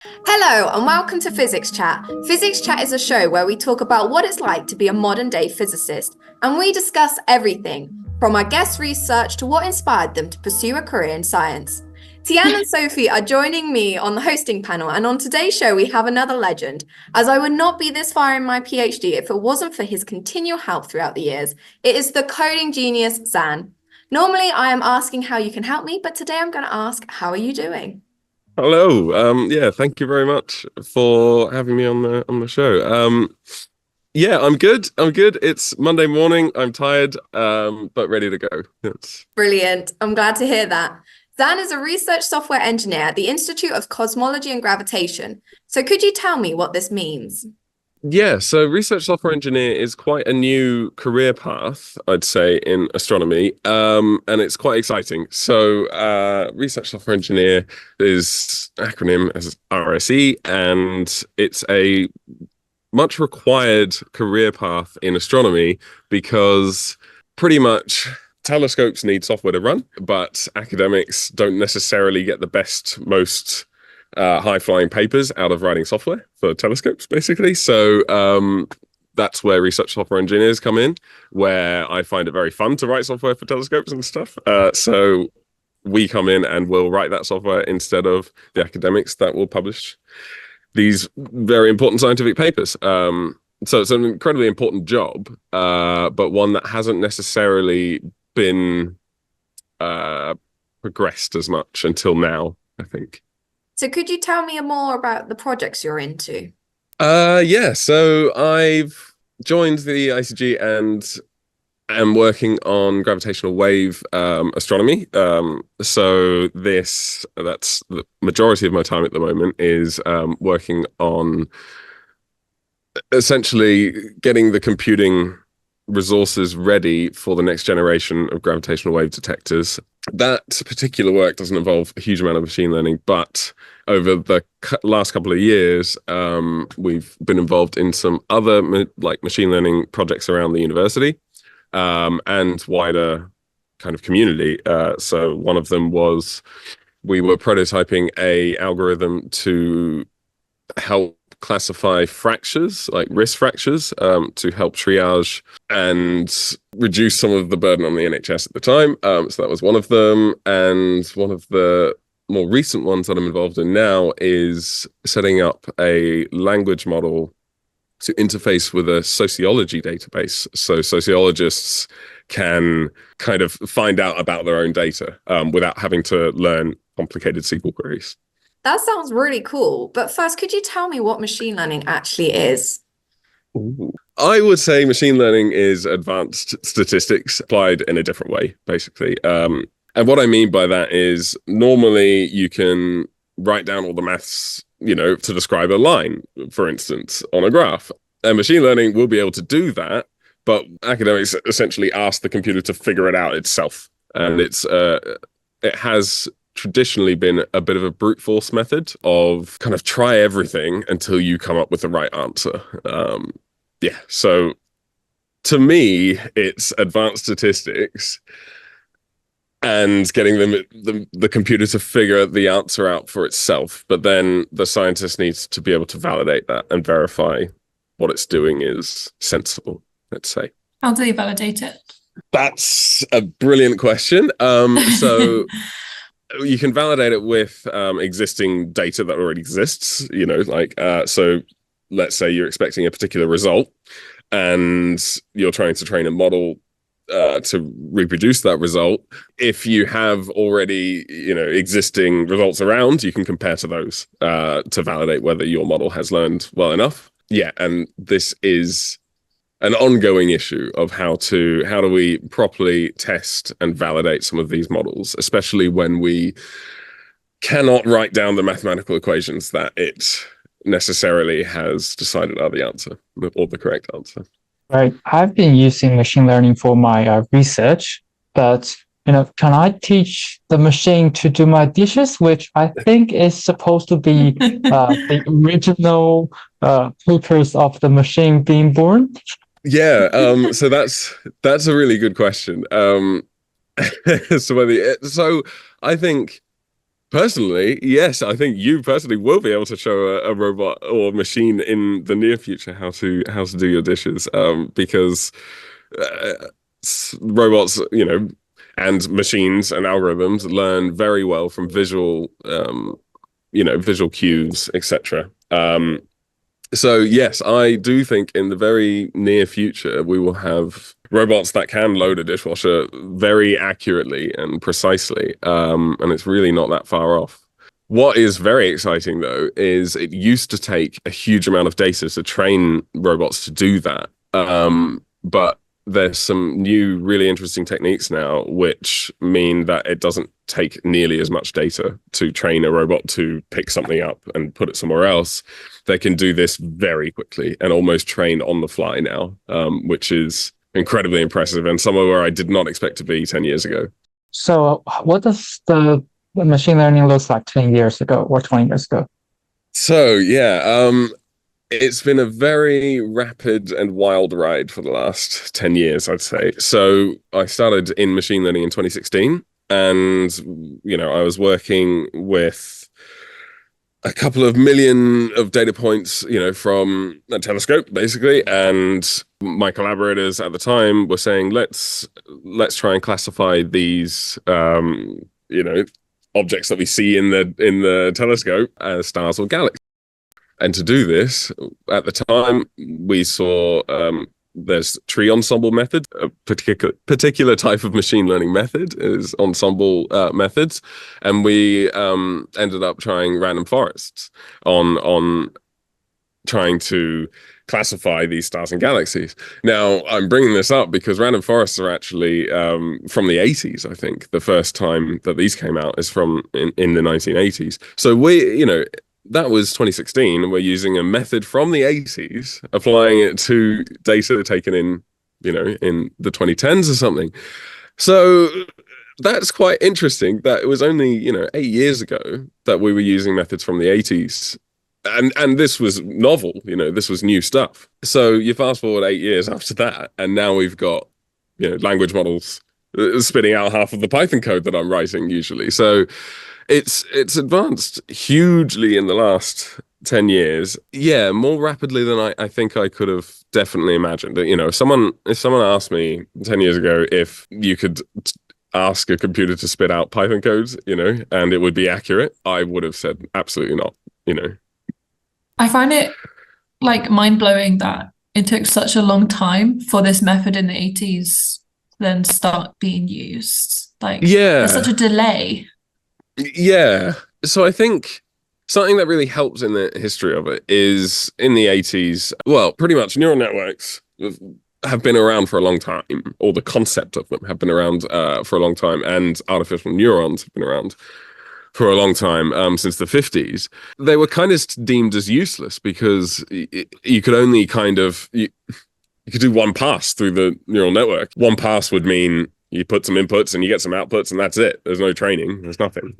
Hello, and welcome to Physics Chat. Physics Chat is a show where we talk about what it's like to be a modern day physicist, and we discuss everything from our guest research to what inspired them to pursue a career in science. Tian and Sophie are joining me on the hosting panel, and on today's show, we have another legend, as I would not be this far in my PhD if it wasn't for his continual help throughout the years. It is the coding genius, Xan. Normally, I am asking how you can help me, but today I'm going to ask, how are you doing? Hello. Yeah, thank you very much for having me on the show. Yeah, I'm good. I'm good. It's Monday morning. I'm tired, but ready to go. It's... Brilliant. I'm glad to hear that. Xan is a research software engineer at the Institute of Cosmology and Gravitation. So could you tell me what this means? Yeah, so research software engineer is quite a new career path, I'd say, in astronomy, and it's quite exciting. So research software engineer is acronym as RSE, and it's a much required career path in astronomy because pretty much telescopes need software to run, but academics don't necessarily get the best, most high-flying papers out of writing software for telescopes, basically. So that's where research software engineers come in, where I find it very fun to write software for telescopes and stuff. So we come in and we'll write that software instead of the academics that will publish these very important scientific papers. So it's an incredibly important job, but one that hasn't necessarily been progressed as much until now, I think. So could you tell me more about the projects you're into? Yeah, so I've joined the ICG and am working on gravitational wave astronomy. So that's the majority of my time at the moment is working on essentially getting the computing resources ready for the next generation of gravitational wave detectors. That particular work doesn't involve a huge amount of machine learning, but over the last couple of years, we've been involved in some other like machine learning projects around the university and wider kind of community. So one of them was we were prototyping a algorithm to help classify fractures, like wrist fractures, to help triage and reduce some of the burden on the NHS at the time. So that was one of them. And one of the more recent ones that I'm involved in now is setting up a language model to interface with a sociology database. So sociologists can kind of find out about their own data without having to learn complicated SQL queries. That sounds really cool. But first, could you tell me what machine learning actually is? Ooh. I would say machine learning is advanced statistics applied in a different way, basically. And what I mean by that is normally you can write down all the maths, to describe a line, for instance, on a graph. And machine learning will be able to do that, but academics essentially ask the computer to figure it out itself. And it has traditionally been a bit of a brute force method of kind of try everything until you come up with the right answer. Yeah, so to me, it's advanced statistics and getting the computer to figure the answer out for itself. But then the scientist needs to be able to validate that and verify what it's doing is sensible, let's say. How do they validate it? That's a brilliant question. So you can validate it with existing data that already exists, so let's say you're expecting a particular result and you're trying to train a model to reproduce that result. If you have already, existing results around, you can compare to those to validate whether your model has learned well enough. Yeah, and this is an ongoing issue of how do we properly test and validate some of these models, especially when we cannot write down the mathematical equations that it necessarily has decided are the answer or the correct answer. Right. I've been using machine learning for my research, but can I teach the machine to do my dishes, which I think is supposed to be the original purpose of the machine being born? Yeah, so that's a really good question. So I think Personally, yes, I think you personally will be able to show a robot or machine in the near future how to do your dishes, because uh, robots, and machines and algorithms learn very well from visual cues, etc. So yes, I do think in the very near future we will have robots that can load a dishwasher very accurately and precisely, and it's really not that far off. What is very exciting though is it used to take a huge amount of data to train robots to do that, but there's some new really interesting techniques now which mean that it doesn't take nearly as much data to train a robot to pick something up and put it somewhere else. They can do this very quickly and almost train on the fly now, which is incredibly impressive and somewhere where I did not expect to be 10 years ago. So what does the machine learning look like 10 years ago or 20 years ago? So yeah, it's been a very rapid and wild ride for the last 10 years, I'd say. So I started in machine learning in 2016, and I was working with a couple of million of data points, from a telescope, basically. And my collaborators at the time were saying, let's try and classify these, objects that we see in the telescope as stars or galaxies. And to do this, at the time, we saw there's tree ensemble method, a particular type of machine learning method is ensemble methods, and we ended up trying random forests on trying to classify these stars and galaxies. Now, I'm bringing this up because random forests are actually from the 80s, I think. The first time that these came out is from in the 1980s. So that was 2016, and we're using a method from the 80s, applying it to data taken in the 2010s or something. So that's quite interesting that it was only, 8 years ago that we were using methods from the 80s. And this was novel, this was new stuff. So you fast forward 8 years after that, and now we've got, language models spitting out half of the Python code that I'm writing usually. So it's advanced hugely in the last 10 years. Yeah, more rapidly than I think I could have definitely imagined. If someone asked me 10 years ago if you could ask a computer to spit out Python codes, and it would be accurate, I would have said absolutely not, I find it mind-blowing that it took such a long time for this method in the 80s then start being used. There's such a delay. Yeah. So I think something that really helps in the history of it is in the 80s, well, pretty much neural networks have been around for a long time, or the concept of them have been around for a long time, and artificial neurons have been around for a long time, since the 50s. They were kind of deemed as useless because you could only you could do one pass through the neural network. One pass would mean you put some inputs and you get some outputs, and that's it. There's no training. There's nothing,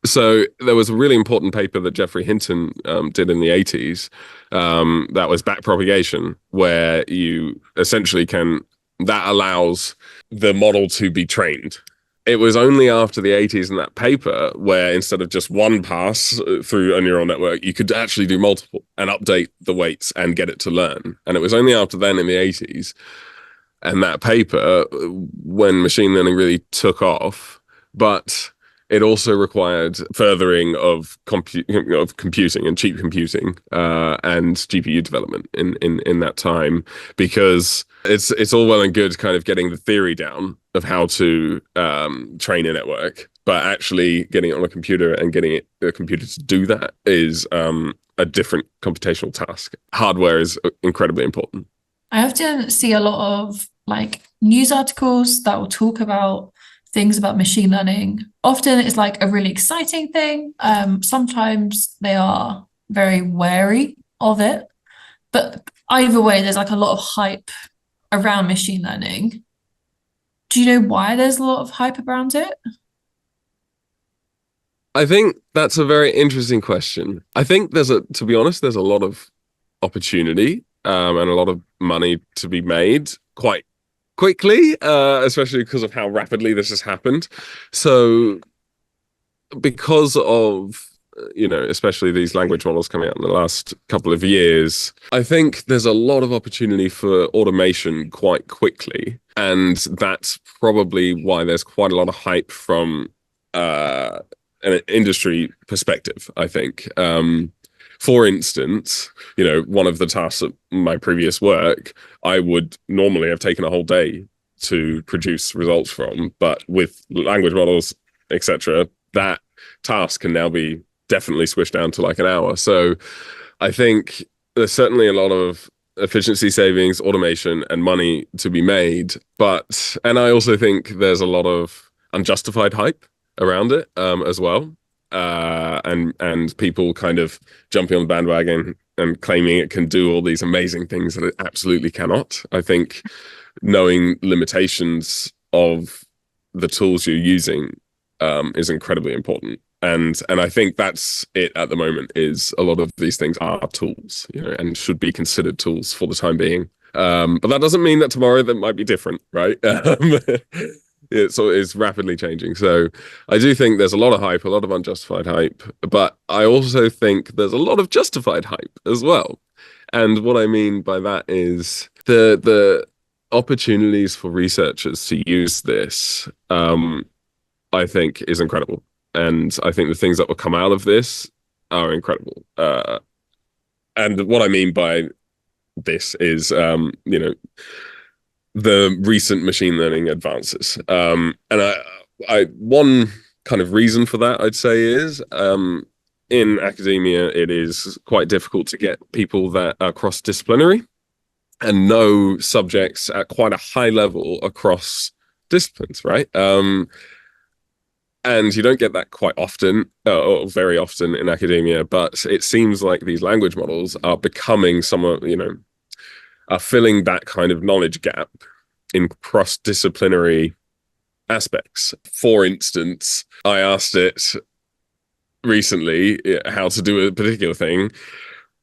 So there was a really important paper that Geoffrey Hinton did in the 80s, that was backpropagation, where you essentially that allows the model to be trained. It was only after the 80s in that paper where instead of just one pass through a neural network, you could actually do multiple and update the weights and get it to learn. And it was only after then in the 80s and that paper when machine learning really took off. But it also required furthering of computing and cheap computing and GPU development in that time, because it's all well and good kind of getting the theory down of how to train a network, but actually getting it on a computer and getting a computer to do that is a different computational task. Hardware is incredibly important. I often see a lot of news articles that will talk about things about machine learning. Often it's a really exciting thing. Sometimes they are very wary of it. But either way, there's a lot of hype around machine learning. Do you know why there's a lot of hype around it? I think that's a very interesting question. I think to be honest, there's a lot of opportunity and a lot of money to be made quite quickly, especially because of how rapidly this has happened. So because of, especially these language models coming out in the last couple of years, I think there's a lot of opportunity for automation quite quickly. And that's probably why there's quite a lot of hype from an industry perspective, I think. For instance, one of the tasks at my previous work, I would normally have taken a whole day to produce results from, but with language models, etc., that task can now be definitely squished down to like an hour. So I think there's certainly a lot of efficiency savings, automation, and money to be made. And I also think there's a lot of unjustified hype around it as well. And people kind of jumping on the bandwagon and claiming it can do all these amazing things that it absolutely cannot. I think knowing limitations of the tools you're using is incredibly important. And I think that's it at the moment, is a lot of these things are tools, and should be considered tools for the time being. But that doesn't mean that tomorrow that might be different, right? It's rapidly changing. So I do think there's a lot of hype, a lot of unjustified hype, but I also think there's a lot of justified hype as well. And what I mean by that is the opportunities for researchers to use this, I think is incredible. And I think the things that will come out of this are incredible. And what I mean by this is, the recent machine learning advances. And one kind of reason for that, I'd say, is in academia, it is quite difficult to get people that are cross-disciplinary and know subjects at quite a high level across disciplines, right? And you don't get that quite often, or very often in academia, but it seems like these language models are becoming are filling that kind of knowledge gap in cross-disciplinary aspects. For instance, I asked it recently how to do a particular thing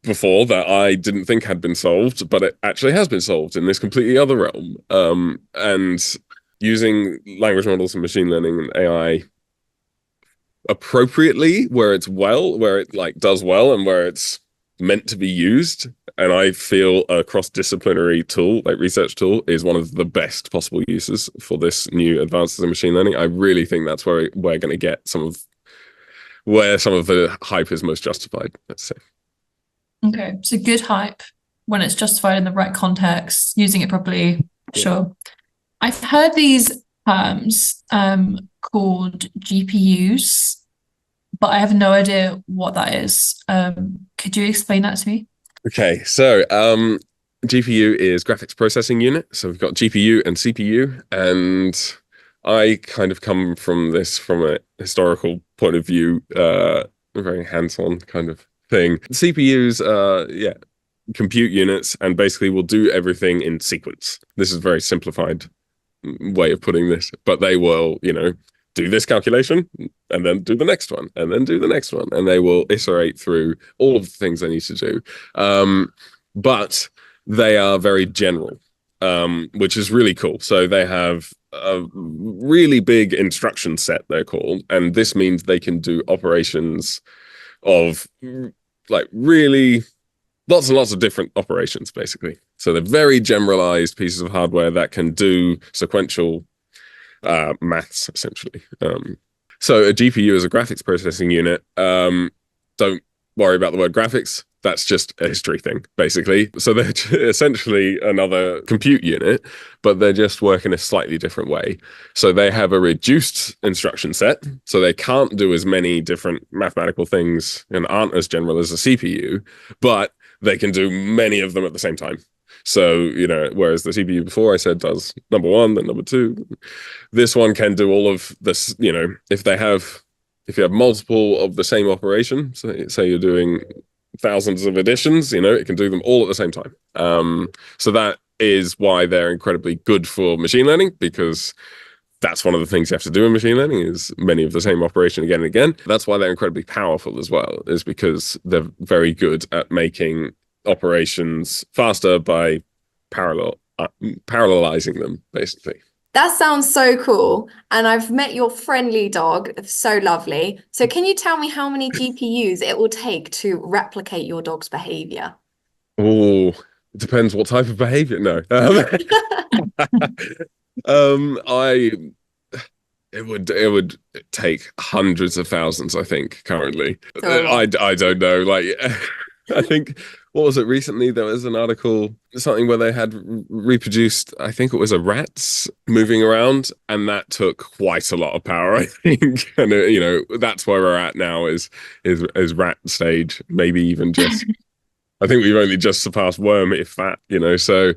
before that I didn't think had been solved, but it actually has been solved in this completely other realm. And using language models and machine learning and AI appropriately, where it does well and where it's meant to be used, and I feel a cross-disciplinary tool, like research tool, is one of the best possible uses for this new advances in machine learning. I really think that's where we're going to get where some of the hype is most justified, let's say. Okay, so good hype when it's justified in the right context, using it properly. Sure. I've heard these terms called GPUs, but I have no idea what that is. Could you explain that to me? Okay, so GPU is graphics processing unit. So we've got GPU and CPU, and I kind of come from a historical point of view, a very hands-on kind of thing. CPUs are, compute units, and basically will do everything in sequence. This is a very simplified way of putting this, but they will, do this calculation and then do the next one and then do the next one, and they will iterate through all of the things they need to do. But they are very general, which is really cool. So they have a really big instruction set, they're called, and this means they can do operations of like really lots and lots of different operations, basically. So they're very generalized pieces of hardware that can do sequential maths, essentially. So a GPU is a graphics processing unit. Don't worry about the word graphics. That's just a history thing, basically. So they're essentially another compute unit, but they just work in a slightly different way. So they have a reduced instruction set, so they can't do as many different mathematical things and aren't as general as a CPU, but they can do many of them at the same time. So, whereas the CPU before I said does number one, then number two, this one can do all of this, if you have multiple of the same operation, so say you're doing thousands of additions, it can do them all at the same time. So that is why they're incredibly good for machine learning, because that's one of the things you have to do in machine learning, is many of the same operation again and again. That's why they're incredibly powerful as well, is because they're very good at making operations faster by parallelizing them, basically. That sounds so cool. And I've met your friendly dog. It's so lovely. So can you tell me how many GPUs it will take to replicate your dog's behavior? Oh, it depends what type of behavior. No. I it would take hundreds of thousands, I think, currently. I don't know. Like, I think, what was it recently? There was an article, something where they had reproduced, I think it was a rat's moving around, and that took quite a lot of power, I think. And you know, that's where we're at now is rat stage, maybe even just. I think we've only just surpassed worm, if that, you know. So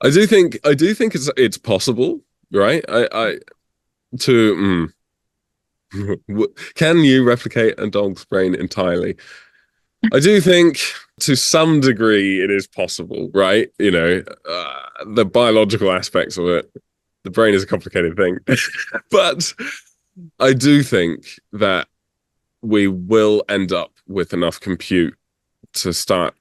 I do think it's possible, right? Can you replicate a dog's brain entirely? I do think to some degree it is possible, right? You know, the biological aspects of it, the brain is a complicated thing. But I do think that we will end up with enough compute to start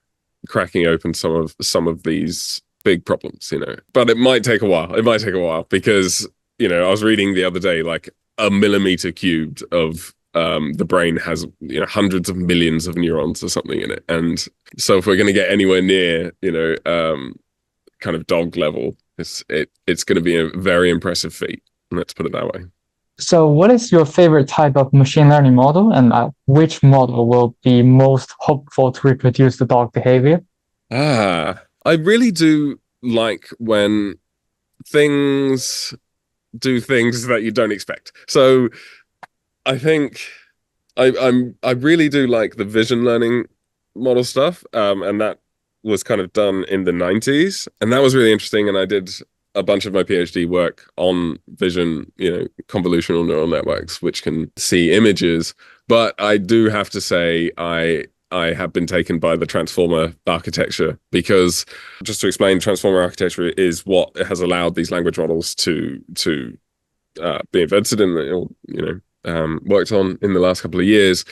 cracking open some of these big problems, you know. But it might take a while because, you know, I was reading the other day, like a millimeter cubed of the brain has, you know, hundreds of millions of neurons or something in it. And so if we're going to get anywhere near, you know, kind of dog level, it's going to be a very impressive feat. Let's put it that way. So what is your favorite type of machine learning model, and which model will be most hopeful to reproduce the dog behavior? I really do like when things do things that you don't expect. So I think I really do like the vision learning model stuff, and that was kind of done in the 90s, and that was really interesting. And I did a bunch of my PhD work on vision, you know, convolutional neural networks, which can see images. But I do have to say I have been taken by the transformer architecture, because just to explain, transformer architecture is what has allowed these language models to be invented and, you know, worked on in the last couple of years.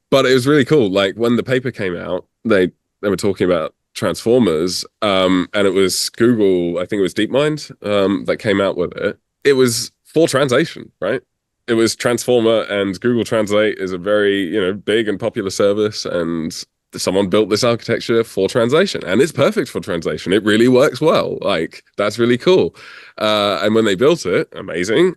But it was really cool. Like when the paper came out, they were talking about transformers, and it was Google, I think it was DeepMind, that came out with it. It was for translation, right? It was Transformer, and Google Translate is a very, you know, big and popular service, and someone built this architecture for translation, and it's perfect for translation. It really works well. Like, that's really cool. And when they built it, amazing.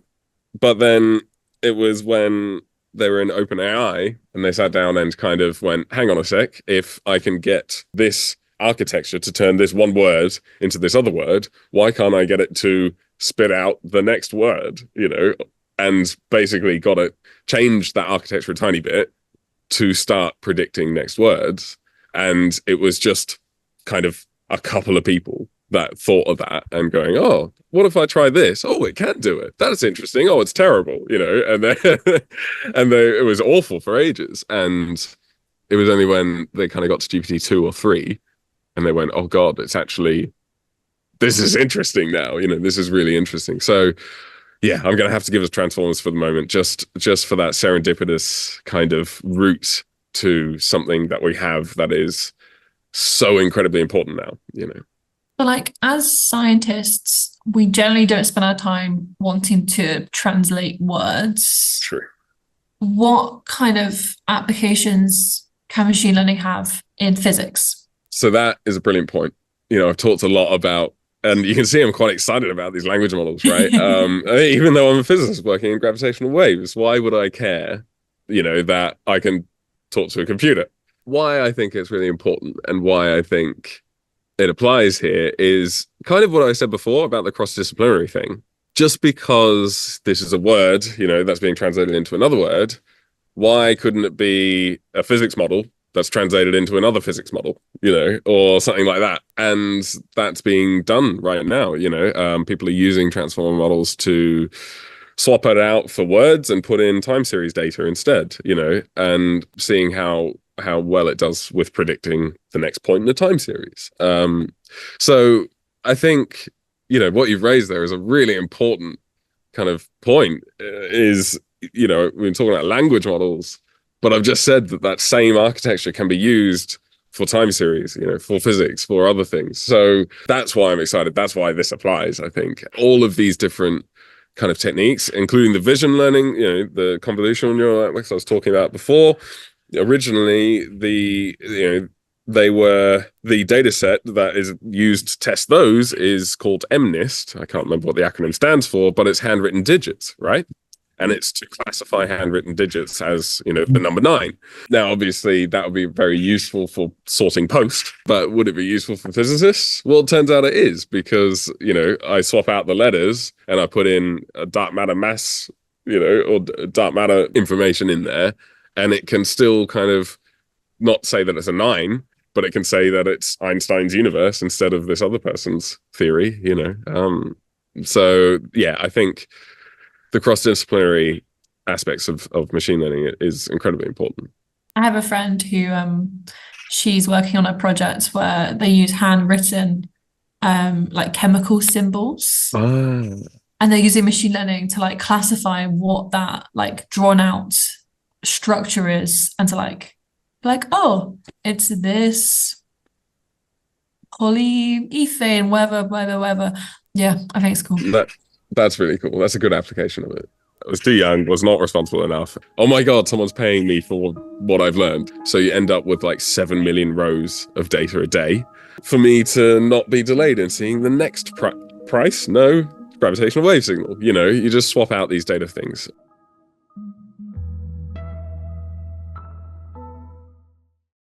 But then it was when they were in OpenAI and they sat down and kind of went, hang on a sec, if I can get this architecture to turn this one word into this other word, why can't I get it to spit out the next word, you know? And basically got it, changed that architecture a tiny bit to start predicting next words. And it was just kind of a couple of people that thought of that and going, oh, what if I try this? Oh, it can do it. That's interesting. Oh, it's terrible, you know? And then it was awful for ages. And it was only when they kind of got to GPT 2 or 3 and they went, oh God, this is interesting now. You know, this is really interesting. So yeah, I'm going to have to give us Transformers for the moment, just for that serendipitous kind of route to something that we have that is so incredibly important now, you know. But like, as scientists, we generally don't spend our time wanting to translate words. True. What kind of applications can machine learning have in physics? So that is a brilliant point. You know, I've talked a lot about, and you can see I'm quite excited about these language models, right? Even though I'm a physicist working in gravitational waves, why would I care, you know, that I can talk to a computer? Why I think it's really important and why I think it applies here is kind of what I said before about the cross-disciplinary thing. Just because this is a word, you know, that's being translated into another word, why couldn't it be a physics model that's translated into another physics model, you know, or something like that? And that's being done right now, you know. People are using transformer models to swap it out for words and put in time series data instead, you know, and seeing how well it does with predicting the next point in a time series. So I think, you know, what you've raised there is a really important kind of point, is, you know, we've been talking about language models, but I've just said that same architecture can be used for time series, for physics, for other things. So that's why I'm excited. That's why this applies, I think. All of these different kind of techniques, including the vision learning, the convolutional neural networks I was talking about before. Originally, they were the data set that is used to test those is called MNIST. I can't remember what the acronym stands for, but it's handwritten digits, right? And it's to classify handwritten digits as, the number 9. Now, obviously, that would be very useful for sorting post, but would it be useful for physicists? Well, it turns out it is, because, I swap out the letters and I put in a dark matter mass, or dark matter information in there, and it can still kind of not say that it's a 9, but it can say that it's Einstein's universe instead of this other person's theory, So, yeah, I think the cross-disciplinary aspects of machine learning is incredibly important. I have a friend who she's working on a project where they use handwritten like chemical symbols. And they're using machine learning to like classify what that like drawn out structure is, and to like, oh, it's this polyethane, whatever. Yeah, I think it's cool. That's really cool. That's a good application of it. I was too young, was not responsible enough. Oh my God, someone's paying me for what I've learned. So you end up with like 7 million rows of data a day for me to not be delayed in seeing the next price. No, gravitational wave signal. You just swap out these data things.